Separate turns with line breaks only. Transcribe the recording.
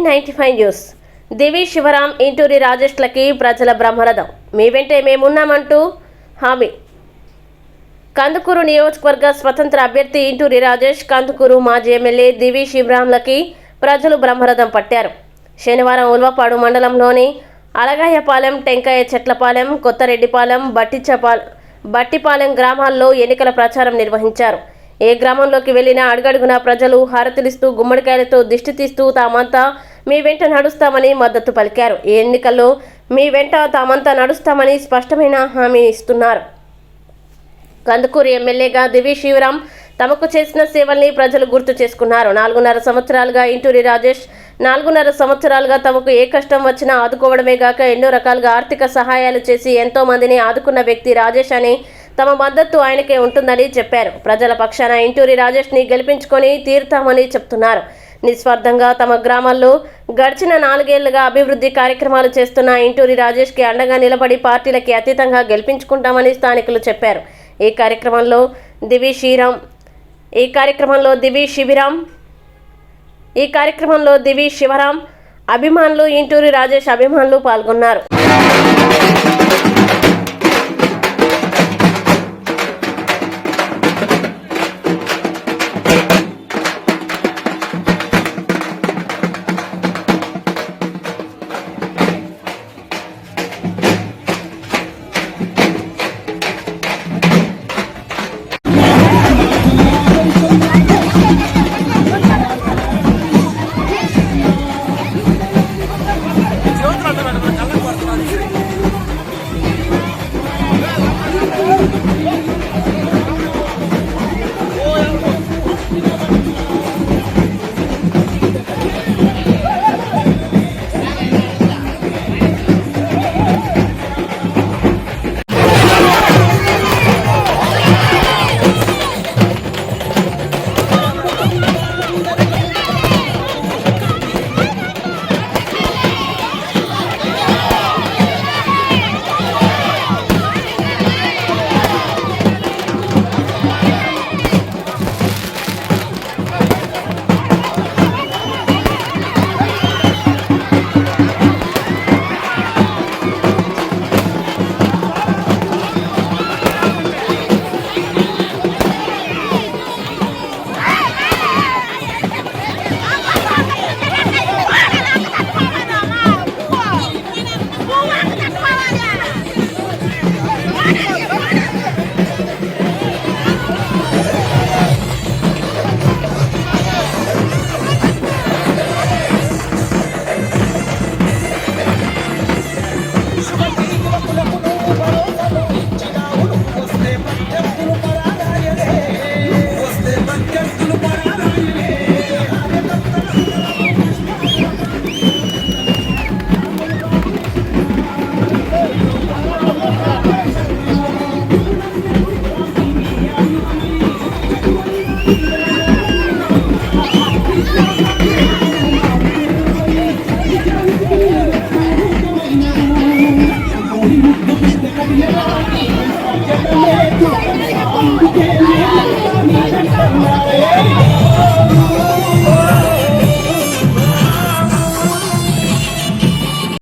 వి95 news. దివి శివరాం, ఇంటూరి రాజేష్లకి ప్రజల బ్రహ్మరథం. మీ వెంటే మేమున్నామంటూ హామీ. కందుకూరు నియోజకవర్గ స్వతంత్ర అభ్యర్థి ఇంటూరి రాజేష్, కందుకూరు మాజీ ఎమ్మెల్యే దివి శివరాంలకి ప్రజలు బ్రహ్మరథం పట్టారు. శనివారం ఉల్వపాడు మండలంలోని అలగాయపాలెం, టెంకాయ చెట్లపాలెం, కొత్తరెడ్డిపాలెం, బట్టిపాలెం గ్రామాల్లో ఎన్నికల ప్రచారం నిర్వహించారు. ఏ గ్రామంలోకి వెళ్లినా అడుగడుగునా ప్రజలు హారతులిస్తూ, గుమ్మడికాయలతో దిష్టి తీస్తూ తామంతా మీ వెంట నడుస్తామని మద్దతు పలికారు. ఈ ఎన్నికల్లో మీ వెంట తామంతా నడుస్తామని స్పష్టమైన హామీ ఇస్తున్నారు. కందుకూరు ఎమ్మెల్యేగా దివి శివరాం తమకు చేసిన సేవల్ని ప్రజలు గుర్తు చేసుకున్నారు. 4.5 సంవత్సరాలుగా ఇంటూరి రాజేష్ 4.5 సంవత్సరాలుగా తమకు ఏ కష్టం వచ్చినా ఆదుకోవడమే గాక ఎన్నో రకాలుగా ఆర్థిక సహాయాలు చేసి ఎంతో మందిని ఆదుకున్న వ్యక్తి రాజేష్ అని తమ మద్దతు ఆయనకే ఉంటుందని చెప్పారు. ప్రజల పక్షాన ఇంటూరి రాజేష్ని గెలిపించుకొని తీరుతామని చెప్తున్నారు. నిస్వార్థంగా తమ గ్రామాల్లో గడిచిన 4 ఏళ్లుగా అభివృద్ధి కార్యక్రమాలు చేస్తున్న ఇంటూరి రాజేష్కి అండగా నిలబడి పార్టీలకి అతీతంగా గెలిపించుకుంటామని స్థానికులు చెప్పారు. ఈ కార్యక్రమంలో దివి శివరాం అభిమానులు, ఇంటూరి రాజేష్ అభిమానులు పాల్గొన్నారు.